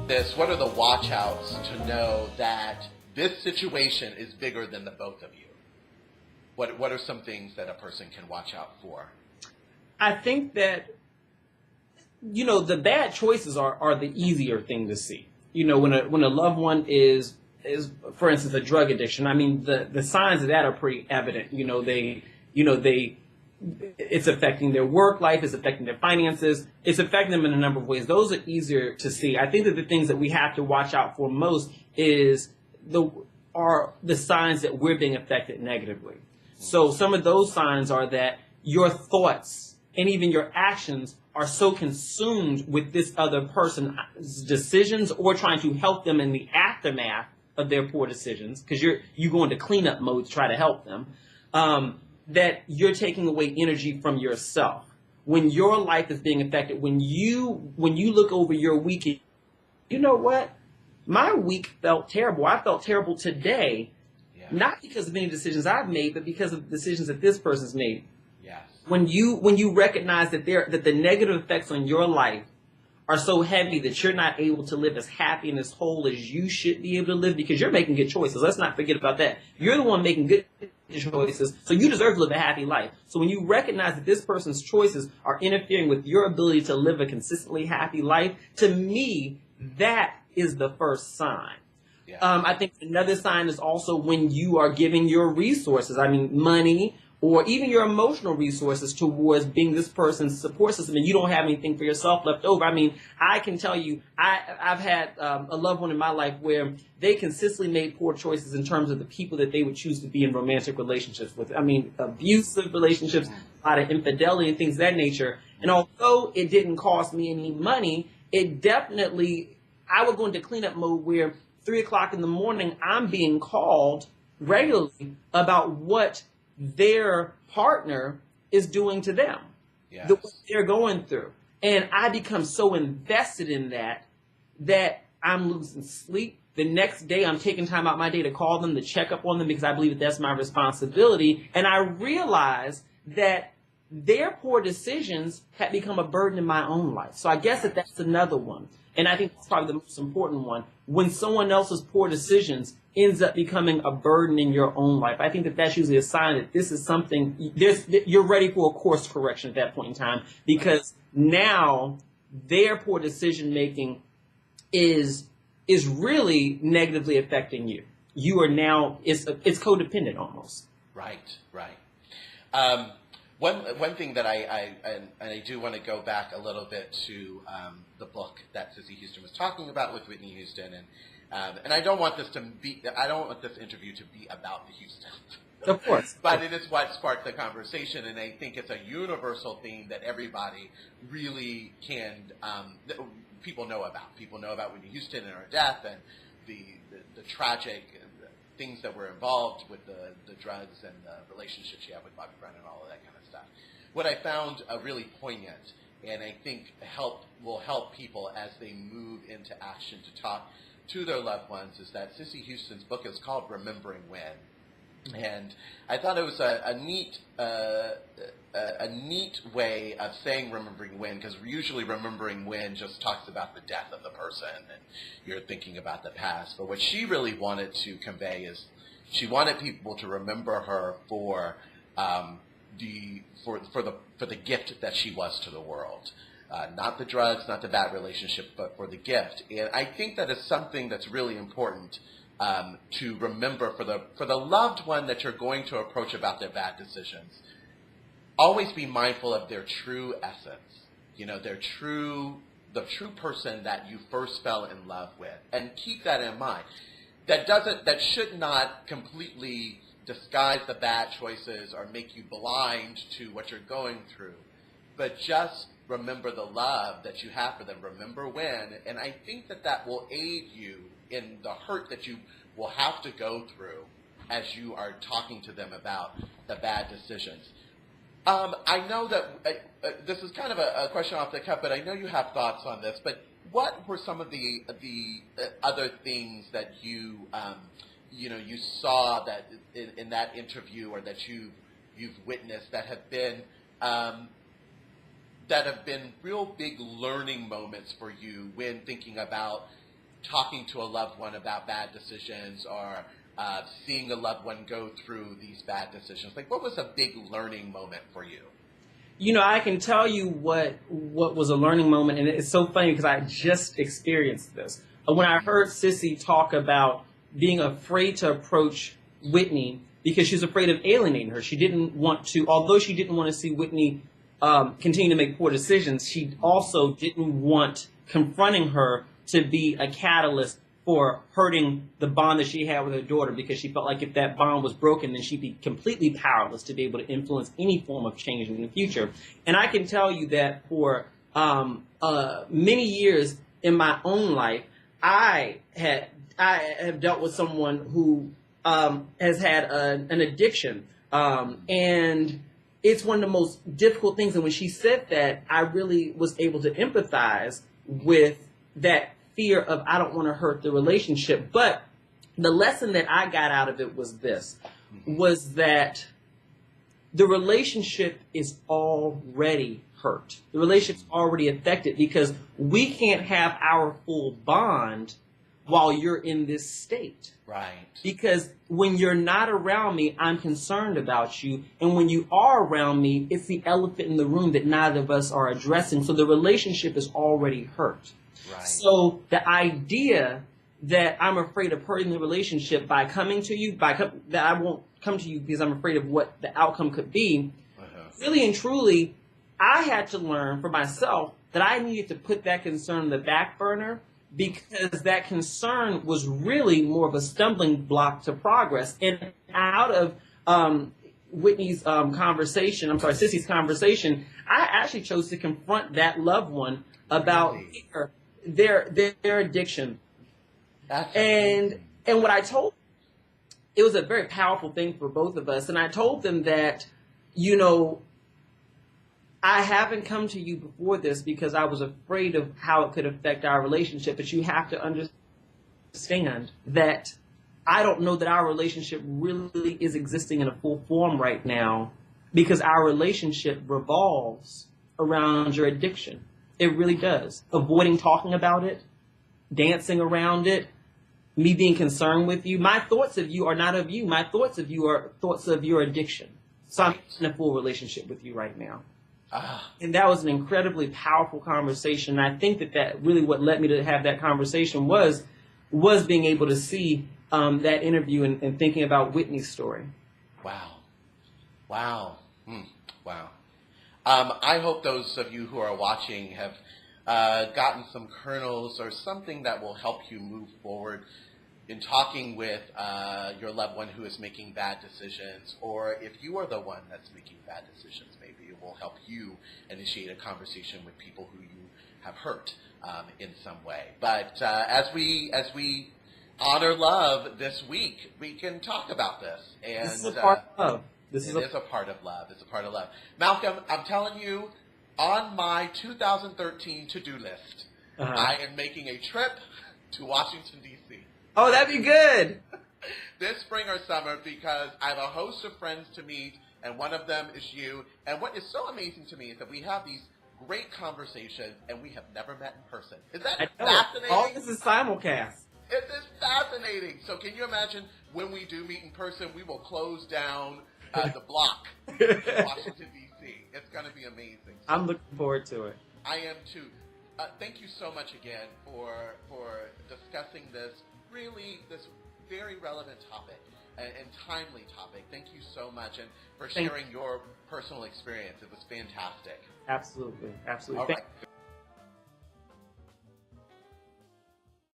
this, what are the watch outs to know that this situation is bigger than the both of you? What are some things that a person can watch out for? I think that, the bad choices are the easier thing to see. When a loved one is, for instance, a drug addiction, I mean, the signs of that are pretty evident. It's affecting their work life, it's affecting their finances, it's affecting them in a number of ways. Those are easier to see. I think that the things that we have to watch out for most are the signs that we're being affected negatively. So some of those signs are that your thoughts and even your actions are so consumed with this other person's decisions or trying to help them in the aftermath of their poor decisions, because you go into cleanup mode to try to help them, that you're taking away energy from yourself. When your life is being affected, when you look over your week, you know what? My week felt terrible. I felt terrible today, not because of any decisions I've made, but because of decisions that this person's made. Yes. When you recognize that the negative effects on your life are so heavy that you're not able to live as happy and as whole as you should be able to live because you're making good choices. Let's not forget about that. You're the one making good choices, so you deserve to live a happy life. So when you recognize that this person's choices are interfering with your ability to live a consistently happy life, to me, that is the first sign. Yeah. I think another sign is also when you are giving your resources, money, or even your emotional resources towards being this person's support system, and you don't have anything for yourself left over. I can tell you, I've had a loved one in my life where they consistently made poor choices in terms of the people that they would choose to be in romantic relationships with. Abusive relationships, a lot of infidelity and things of that nature. And although it didn't cost me any money, it definitely, I would go into cleanup mode where 3 o'clock in the morning, I'm being called regularly about what their partner is doing to them, what they're going through. And I become so invested in that I'm losing sleep. The next day, I'm taking time out my day to call them, to check up on them, because I believe that's my responsibility. And I realize that their poor decisions have become a burden in my own life. So I guess that's another one. And I think that's probably the most important one. When someone else's poor decisions ends up becoming a burden in your own life, I think that that's usually a sign that this is something, you're ready for a course correction at that point in time, because now their poor decision making is really negatively affecting you. You are now, it's codependent almost. Right. One thing that I do want to go back a little bit to the book that Sissy Houston was talking about with Whitney Houston, and I don't want this interview to be about the Houstons. Of course. But it is what sparked the conversation, and I think it's a universal theme that everybody really can, people know about. People know about Whitney Houston and her death and the tragic things that were involved with the drugs and the relationship she had with Bobby Brown and all of that kind of stuff. What I found really poignant, and I think will help people as they move into action to talk to their loved ones, is that Sissy Houston's book is called Remembering When. And I thought it was a neat way of saying remembering when, because usually remembering when just talks about the death of the person and you're thinking about the past. But what she really wanted to convey is she wanted people to remember her for the gift that she was to the world. Not the drugs, not the bad relationship, but for the gift. And I think that is something that's really important to remember for the loved one that you're going to approach about their bad decisions. Always be mindful of their true essence, the true person that you first fell in love with, and keep that in mind. That should not completely disguise the bad choices or make you blind to what you're going through, but just remember the love that you have for them. Remember when, and I think that will aid you in the hurt that you will have to go through as you are talking to them about the bad decisions. I know that this is kind of a question off the cuff, but I know you have thoughts on this. But what were some of the other things that you saw that in that interview, or that you've witnessed, that have been real big learning moments for you when thinking about talking to a loved one about bad decisions, or seeing a loved one go through these bad decisions? Like, what was a big learning moment for you? You know, I can tell you what was a learning moment, and it's so funny because I just experienced this. When I heard Sissy talk about being afraid to approach Whitney because she was afraid of alienating her. She didn't want to, although she didn't want to see Whitney continue to make poor decisions, she also didn't want confronting her to be a catalyst for hurting the bond that she had with her daughter, because she felt like if that bond was broken, then she'd be completely powerless to be able to influence any form of change in the future. And I can tell you that for many years in my own life, I have dealt with someone who has had an addiction, and it's one of the most difficult things. And when she said that, I really was able to empathize with that fear of, I don't want to hurt the relationship. But the lesson that I got out of it was this, was that the relationship is already hurt. The relationship's already affected, because we can't have our full bond while you're in this state. Right. Because when you're not around me, I'm concerned about you. And when you are around me, it's the elephant in the room that neither of us are addressing. So the relationship is already hurt. Right. So the idea that I'm afraid of hurting the relationship by coming to you, that I won't come to you because I'm afraid of what the outcome could be, really and truly, I had to learn for myself that I needed to put that concern on the back burner, because that concern was really more of a stumbling block to progress. And out of Whitney's conversation, I'm sorry, Sissy's conversation, I actually chose to confront that loved one about their addiction. And what I told, it was a very powerful thing for both of us. And I told them that, you know, I haven't come to you before this because I was afraid of how it could affect our relationship. But you have to understand that I don't know that our relationship really is existing in a full form right now, because our relationship revolves around your addiction. It really does. Avoiding talking about it, dancing around it, me being concerned with you. My thoughts of you are not of you. My thoughts of you are thoughts of your addiction. So I'm in a full relationship with you right now. And that was an incredibly powerful conversation. And I think that really what led me to have that conversation was being able to see that interview and thinking about Whitney's story. Wow. Wow. Wow. I hope those of you who are watching have gotten some kernels or something that will help you move forward in talking with your loved one who is making bad decisions, or if you are the one that's making bad decisions, maybe it will help you initiate a conversation with people who you have hurt in some way. But as we honor love this week, we can talk about this. And this is a part of love. It is a part of love. It's a part of love. Malcolm, I'm telling you, on my 2013 to-do list, I am making a trip to Washington, D.C. Oh, that'd be good. This spring or summer, because I have a host of friends to meet, and one of them is you. And what is so amazing to me is that we have these great conversations, and we have never met in person. Is that fascinating? All this is simulcast. It is fascinating. So can you imagine when we do meet in person, we will close down the block in Washington, D.C. It's going to be amazing. So I'm looking forward to it. I am too. Thank you so much again for discussing this very relevant topic and timely topic. Thank you so much, and for sharing your personal experience. It was fantastic. Absolutely. All right.